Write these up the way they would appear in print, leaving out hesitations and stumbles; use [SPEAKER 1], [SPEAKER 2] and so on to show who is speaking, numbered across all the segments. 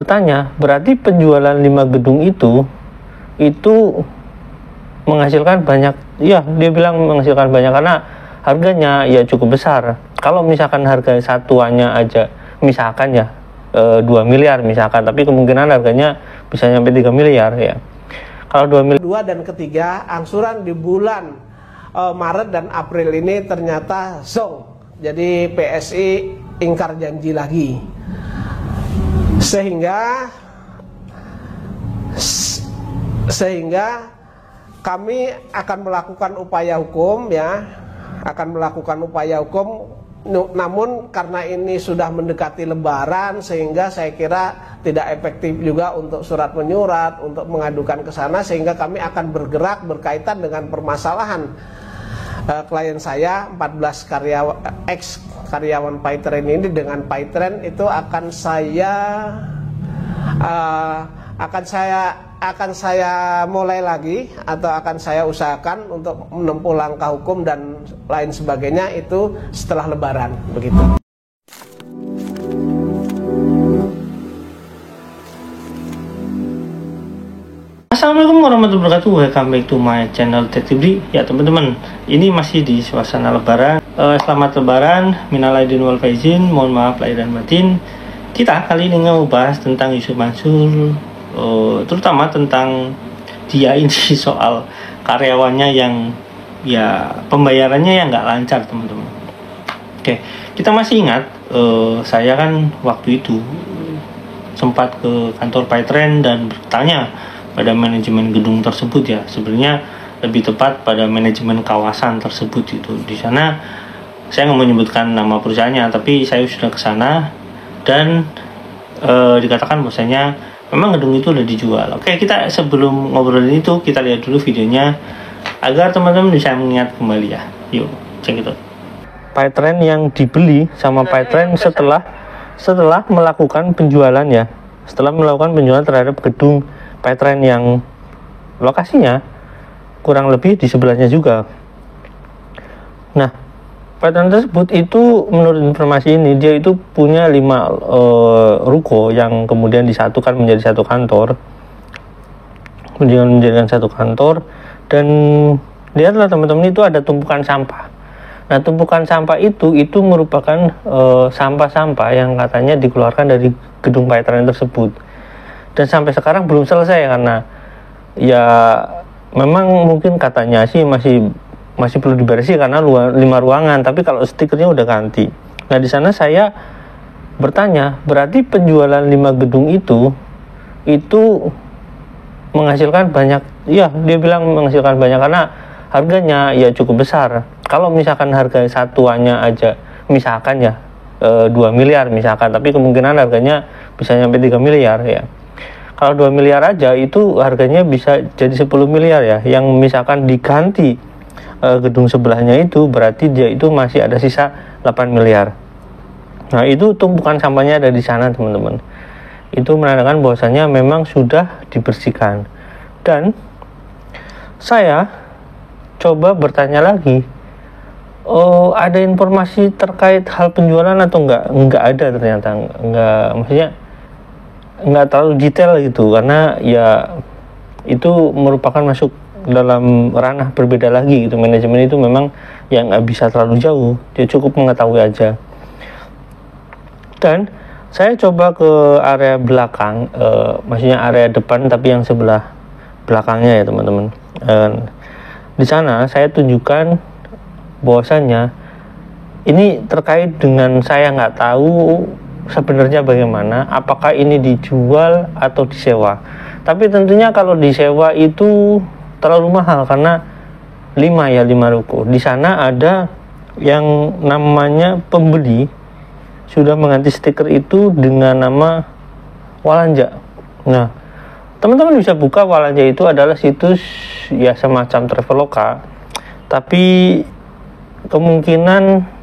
[SPEAKER 1] Bertanya, berarti penjualan 5 gedung itu menghasilkan banyak. Ya, dia bilang menghasilkan banyak karena harganya ya cukup besar. Kalau misalkan harga satuannya aja misalkan ya 2 miliar misalkan, tapi kemungkinan harganya bisa sampai 3 miliar ya. Kalau 2 miliar.
[SPEAKER 2] Kedua dan ketiga, angsuran di bulan Maret dan April ini ternyata zong. Jadi PSI ingkar janji lagi. Sehingga kami akan melakukan upaya hukum ya, namun karena ini sudah mendekati Lebaran sehingga saya kira tidak efektif juga untuk surat menyurat untuk mengadukan ke sana, sehingga kami akan bergerak berkaitan dengan permasalahan klien saya 14 ex karyawan Paytren ini dengan Paytren itu akan saya mulai lagi atau akan saya usahakan untuk menempuh langkah hukum dan lain sebagainya itu setelah Lebaran begitu.
[SPEAKER 1] Assalamualaikum warahmatullahi wabarakatuh. Welcome back to my channel Tetibri. Ya teman-teman, ini masih di suasana Lebaran. Selamat Lebaran, minal aidin wal faizin. Mohon maaf lahir dan batin. Kita kali ini ngebahas tentang Yusuf Mansur, terutama tentang dia ini soal karyawannya yang ya pembayarannya yang nggak lancar teman-teman. Oke, kita masih ingat saya kan waktu itu sempat ke kantor Paytren dan bertanya pada manajemen gedung tersebut ya, sebenarnya lebih tepat pada manajemen kawasan tersebut itu. Di sana saya nggak menyebutkan nama perusahaannya, tapi saya sudah ke sana dan dikatakan bahwasanya memang gedung itu udah dijual. Oke, kita sebelum ngobrolin itu kita lihat dulu videonya agar teman-teman bisa mengingat kembali ya. Yuk, cek itu. Paytren yang dibeli sama Paytren setelah melakukan penjualan ya. Setelah melakukan penjualan terhadap gedung Paytren yang lokasinya kurang lebih di sebelahnya juga. Nah, Paytren tersebut itu menurut informasi ini dia itu punya 5 ruko yang kemudian disatukan menjadi satu kantor. Kemudian menjadikan satu kantor dan lihatlah teman-teman itu ada tumpukan sampah. Nah, tumpukan sampah itu merupakan sampah-sampah yang katanya dikeluarkan dari gedung Paytren tersebut. Dan sampai sekarang belum selesai karena ya memang mungkin katanya sih masih perlu dibersih karena 5 ruangan, tapi kalau stikernya udah ganti. Nah, di sana saya bertanya, berarti penjualan 5 gedung itu menghasilkan banyak. Ya, dia bilang menghasilkan banyak karena harganya ya cukup besar. Kalau misalkan harga satuannya aja misalkan ya 2 miliar misalkan, tapi kemungkinan harganya bisa sampai 3 miliar ya. Kalau 2 miliar aja itu harganya bisa jadi 10 miliar ya. Yang misalkan diganti gedung sebelahnya itu berarti dia itu masih ada sisa 8 miliar. Nah, itu tumpukan sampahnya ada di sana teman-teman. Itu menandakan bahwasanya memang sudah dibersihkan. Dan saya coba bertanya lagi, ada informasi terkait hal penjualan atau enggak? Enggak ada ternyata. Enggak, maksudnya nggak terlalu detail gitu karena ya itu merupakan masuk dalam ranah berbeda lagi gitu. Manajemen itu memang yang nggak bisa terlalu jauh, dia cukup mengetahui aja. Dan saya coba ke area belakang, maksudnya area depan tapi yang sebelah belakangnya ya teman-teman. Di sana saya tunjukkan bahwasannya ini terkait dengan saya nggak tahu sebenarnya bagaimana, apakah ini dijual atau disewa. Tapi tentunya kalau disewa itu terlalu mahal karena 5 ruko. Di sana ada yang namanya pembeli sudah mengganti stiker itu dengan nama Walanja. Nah, teman-teman bisa buka. Walanja itu adalah situs ya semacam Traveloka, tapi kemungkinan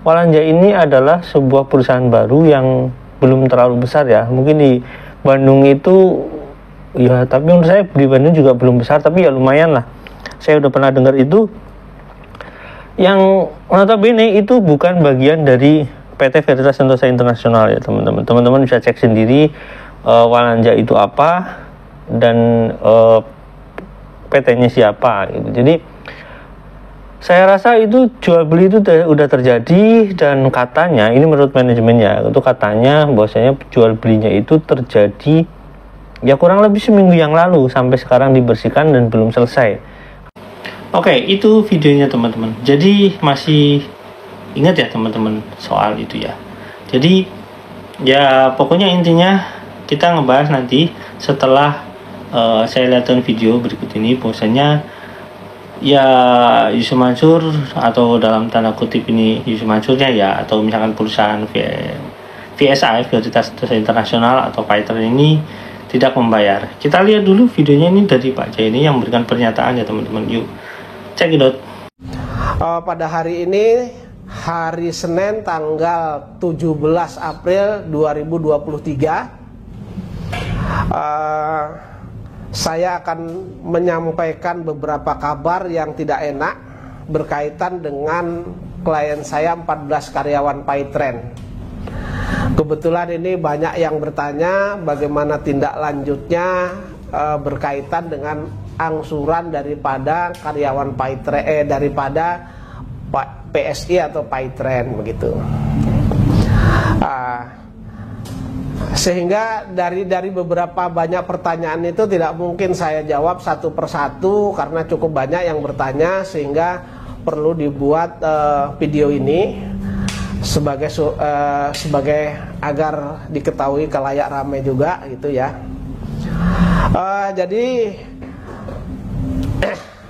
[SPEAKER 1] Walanja ini adalah sebuah perusahaan baru yang belum terlalu besar ya. Mungkin di Bandung itu ya, tapi menurut saya di Bandung juga belum besar, tapi ya lumayan lah. Saya udah pernah dengar itu. Yang notabene itu bukan bagian dari PT Veritas Sentosa Internasional ya teman-teman. Teman-teman bisa cek sendiri Walanja itu apa dan PT-nya siapa gitu. Jadi saya rasa itu jual beli itu udah terjadi, dan katanya ini menurut manajemennya itu katanya bahwasanya jual belinya itu terjadi ya kurang lebih seminggu yang lalu, sampai sekarang dibersihkan dan belum selesai. Oke, itu videonya teman-teman. Jadi masih ingat ya teman-teman soal itu ya. Jadi ya pokoknya intinya kita ngebahas nanti setelah saya lihatkan video berikut ini, bahwasanya ya Yusuf Mansur, atau dalam tanda kutip ini Yusuf Mansurnya ya, atau misalkan perusahaan VSI Veritas Sentosa Internasional atau Paitren ini tidak membayar. Kita lihat dulu videonya ini dari Pak Jaya ini yang memberikan pernyataan ya teman-teman. Yuk check it out.
[SPEAKER 2] Pada hari ini, hari Senin tanggal 17 April 2023, saya akan menyampaikan beberapa kabar yang tidak enak berkaitan dengan klien saya 14 karyawan Paitren. Kebetulan ini banyak yang bertanya bagaimana tindak lanjutnya berkaitan dengan angsuran daripada karyawan Paitren, daripada PSI atau Paitren begitu. Sehingga dari beberapa banyak pertanyaan itu tidak mungkin saya jawab satu persatu karena cukup banyak yang bertanya, sehingga perlu dibuat video ini sebagai agar diketahui kalayak ramai juga gitu ya. Jadi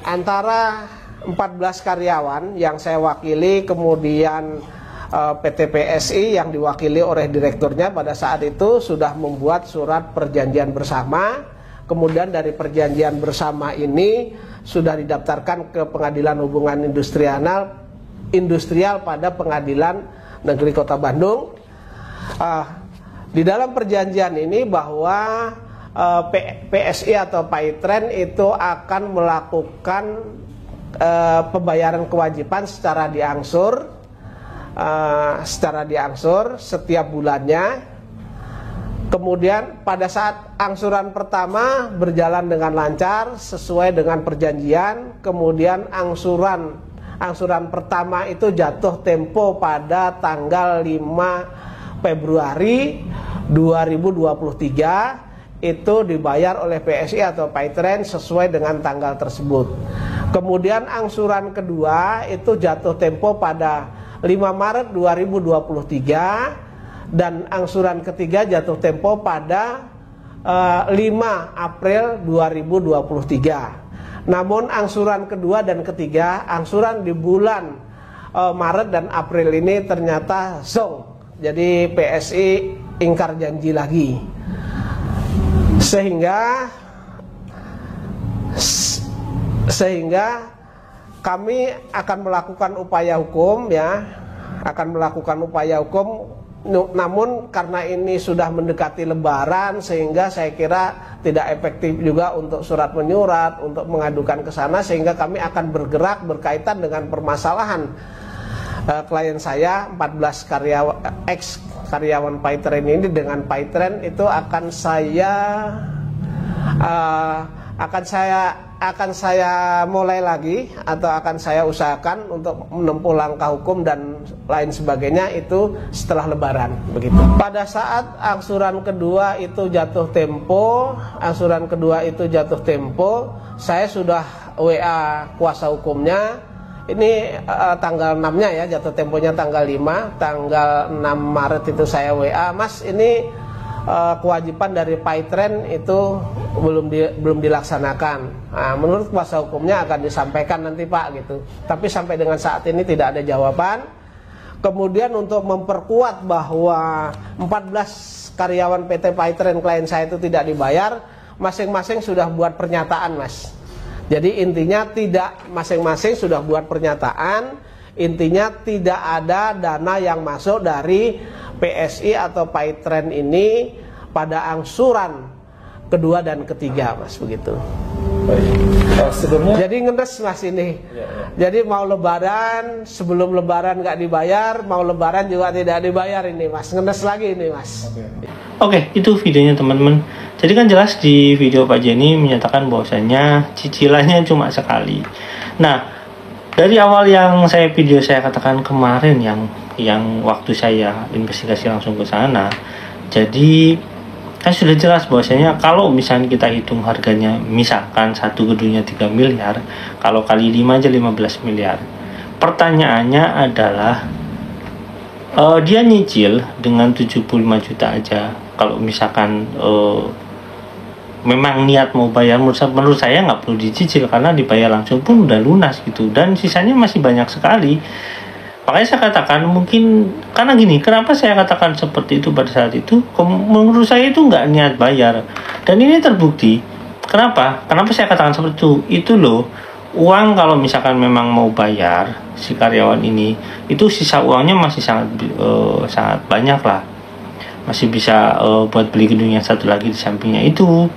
[SPEAKER 2] antara 14 karyawan yang saya wakili, kemudian PT PSI yang diwakili oleh direkturnya pada saat itu sudah membuat surat perjanjian bersama. Kemudian dari perjanjian bersama ini sudah didaftarkan ke Pengadilan Hubungan Industrial pada Pengadilan Negeri Kota Bandung. Di dalam perjanjian ini bahwa PSI atau Paitren itu akan melakukan pembayaran kewajiban secara diangsur setiap bulannya. Kemudian pada saat angsuran pertama berjalan dengan lancar sesuai dengan perjanjian, kemudian angsuran pertama itu jatuh tempo pada tanggal 5 Februari 2023, itu dibayar oleh PSI atau Paitren sesuai dengan tanggal tersebut. Kemudian angsuran kedua itu jatuh tempo pada 5 Maret 2023, dan angsuran ketiga jatuh tempo pada 5 April 2023. Namun angsuran kedua dan ketiga, angsuran di bulan Maret dan April ini ternyata zong. Jadi PSI ingkar janji lagi, sehingga kami akan melakukan upaya hukum ya, namun karena ini sudah mendekati Lebaran, sehingga saya kira tidak efektif juga untuk surat menyurat, untuk mengadukan ke sana, sehingga kami akan bergerak berkaitan dengan permasalahan klien saya 14 karyawan Paitren ini dengan Paitren itu akan saya mulai lagi, atau akan saya usahakan untuk menempuh langkah hukum dan lain sebagainya itu setelah Lebaran begitu. Pada saat angsuran kedua itu jatuh tempo, saya sudah WA kuasa hukumnya. Ini tanggal 6-nya ya, jatuh temponya tanggal 5, tanggal 6 Maret itu saya WA, Mas ini kewajiban dari Paitren itu belum dilaksanakan. Nah, menurut kuasa hukumnya akan disampaikan nanti Pak gitu. Tapi sampai dengan saat ini tidak ada jawaban. Kemudian untuk memperkuat bahwa 14 karyawan PT Paitren klien saya itu tidak dibayar, masing-masing sudah buat pernyataan Mas. Jadi intinya masing-masing sudah buat pernyataan, intinya tidak ada dana yang masuk dari PSI atau Paitren ini pada angsuran kedua dan ketiga Mas begitu.
[SPEAKER 1] Sebelumnya
[SPEAKER 2] Jadi ngenes Mas ini. Jadi mau lebaran, sebelum lebaran nggak dibayar, mau lebaran juga tidak dibayar ini Mas. Ngenes lagi ini Mas.
[SPEAKER 1] Oke, itu videonya teman-teman. Jadi kan jelas di video Pak Jenny menyatakan bahwasanya cicilannya cuma sekali. Nah, dari awal yang video saya katakan kemarin yang waktu saya investigasi langsung ke sana, jadi kan sudah jelas bahwasanya kalau misalnya kita hitung harganya, misalkan satu gedungnya 3 miliar, kalau kali 5 aja 15 miliar. Pertanyaannya adalah dia nyicil dengan 75 juta aja. Kalau misalkan memang niat mau bayar, menurut saya nggak perlu dicicil karena dibayar langsung pun udah lunas gitu, dan sisanya masih banyak sekali. Makanya saya katakan mungkin karena gini, kenapa saya katakan seperti itu pada saat itu, menurut saya itu nggak niat bayar, dan ini terbukti. Kenapa saya katakan seperti itu loh, uang kalau misalkan memang mau bayar si karyawan ini, itu sisa uangnya masih sangat banyak lah, masih bisa buat beli gedung yang satu lagi di sampingnya itu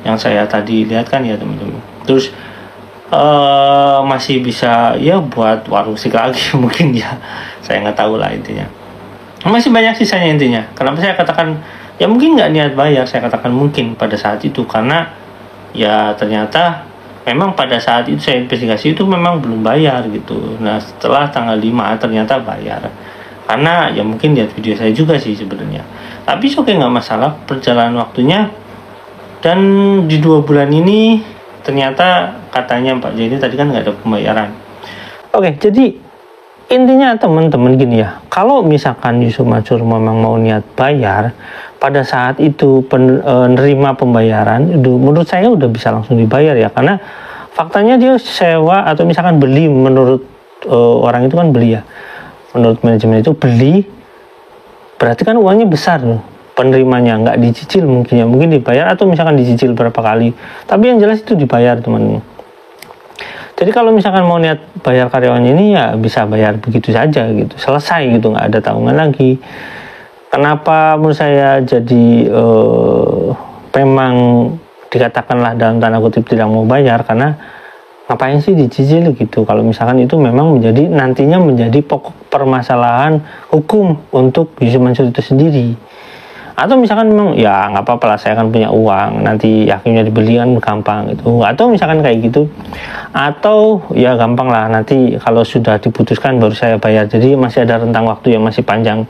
[SPEAKER 1] yang saya tadi lihat kan ya teman-teman. Terus masih bisa ya buat warung sik lagi mungkin ya, saya nggak tahu lah, intinya masih banyak sisanya intinya. Kenapa saya katakan ya mungkin nggak niat bayar, saya katakan mungkin pada saat itu karena ya ternyata memang pada saat itu saya investigasi itu memang belum bayar gitu. Nah setelah tanggal 5 ternyata bayar, karena ya mungkin lihat video saya juga sih sebenarnya. Tapi oke, nggak masalah perjalanan waktunya. Dan di 2 bulan ini ternyata katanya Pak Jenny tadi kan nggak ada pembayaran. Oke, jadi intinya teman-teman gini ya, kalau misalkan Yusuf Mansur memang mau niat bayar, pada saat itu penerima pembayaran itu menurut saya udah bisa langsung dibayar ya, karena faktanya dia sewa atau misalkan beli, menurut orang itu kan beli ya, menurut manajemen itu beli, berarti kan uangnya besar loh. Penerimanya nggak dicicil mungkin ya, mungkin dibayar atau misalkan dicicil berapa kali, tapi yang jelas itu dibayar teman-teman. Jadi kalau misalkan mau niat bayar karyawan ini ya bisa bayar begitu saja gitu, selesai gitu, nggak ada tanggungan lagi. Kenapa menurut saya jadi memang dikatakanlah dalam tanda kutip tidak mau bayar, karena ngapain sih dicicil gitu, kalau misalkan itu memang nantinya menjadi pokok permasalahan hukum untuk Yusuf Mansur itu sendiri. Atau misalkan memang ya nggak apa-apa lah, saya kan punya uang, nanti hakimnya dibeli kan gampang gitu. Atau misalkan kayak gitu, atau ya gampang lah, nanti kalau sudah diputuskan baru saya bayar, jadi masih ada rentang waktu yang masih panjang.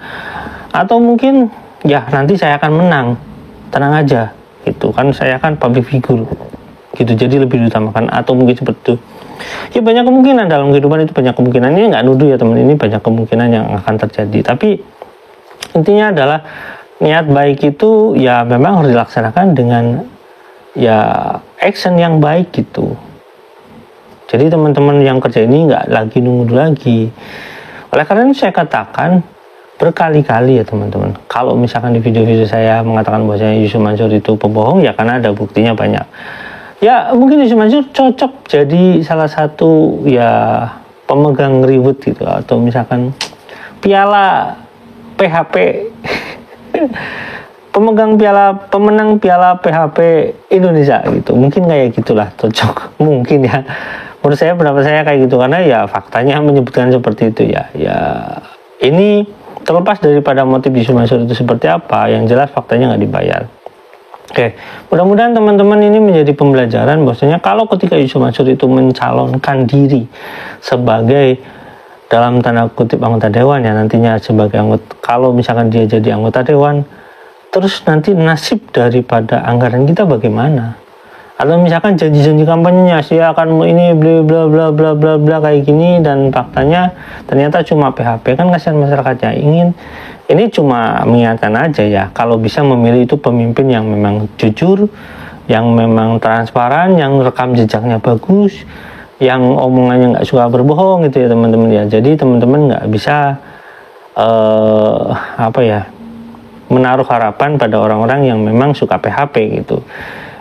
[SPEAKER 1] Atau mungkin ya nanti saya akan menang, tenang aja gitu kan, saya kan public figure gitu, jadi lebih diutamakan. Atau mungkin seperti itu ya, banyak kemungkinan dalam kehidupan itu, banyak kemungkinan. Ini nggak nuduh ya teman, ini banyak kemungkinan yang akan terjadi. Tapi intinya adalah niat baik itu ya memang harus dilaksanakan dengan ya action yang baik gitu. Jadi teman-teman yang kerja ini nggak lagi nunggu lagi. Oleh karena itu saya katakan berkali-kali ya teman-teman, kalau misalkan di video-video saya mengatakan bahwasanya Yusuf Mansur itu pembohong ya karena ada buktinya banyak. Ya mungkin Yusuf Mansur cocok jadi salah satu ya pemegang reward gitu, atau misalkan piala PHP pemenang piala PHP Indonesia gitu, mungkin kayak gitulah, cocok mungkin ya, menurut saya, pendapat saya kayak gitu, karena ya faktanya menyebutkan seperti itu ya. Ya ini terlepas daripada motif Yusuf Mansur itu seperti apa, yang jelas faktanya nggak dibayar. Oke, mudah-mudahan teman-teman ini menjadi pembelajaran bahwasanya kalau ketika Yusuf Mansur itu mencalonkan diri sebagai dalam tanda kutip anggota dewan ya, nantinya sebagai anggota, kalau misalkan dia jadi anggota dewan, terus nanti nasib daripada anggaran kita bagaimana? Atau misalkan janji-janji kampanyenya saya akan ini bla bla bla bla bla bla kayak gini, dan faktanya ternyata cuma PHP, kan kasihan masyarakatnya. Ini cuma mengingatkan aja ya, kalau bisa memilih itu pemimpin yang memang jujur, yang memang transparan, yang rekam jejaknya bagus, yang omongannya nggak suka berbohong gitu ya teman-teman ya. Jadi teman-teman nggak bisa menaruh harapan pada orang-orang yang memang suka PHP gitu.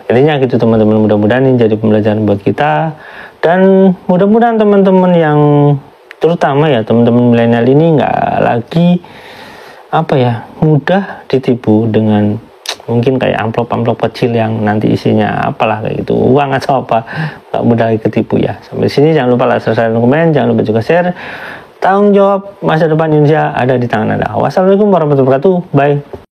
[SPEAKER 1] Intinya gitu teman-teman, mudah-mudahan ini jadi pembelajaran buat kita, dan mudah-mudahan teman-teman yang terutama ya teman-teman milenial ini nggak lagi mudah ditipu dengan mungkin kayak amplop-amplop kecil yang nanti isinya apalah kayak gitu, uang atau apa, nggak mudah ketipu ya. Sampai sini jangan lupa like, subscribe, dan komen, jangan lupa juga share. Tanggung jawab masa depan Indonesia ada di tangan Anda. Wassalamualaikum warahmatullahi wabarakatuh. Bye.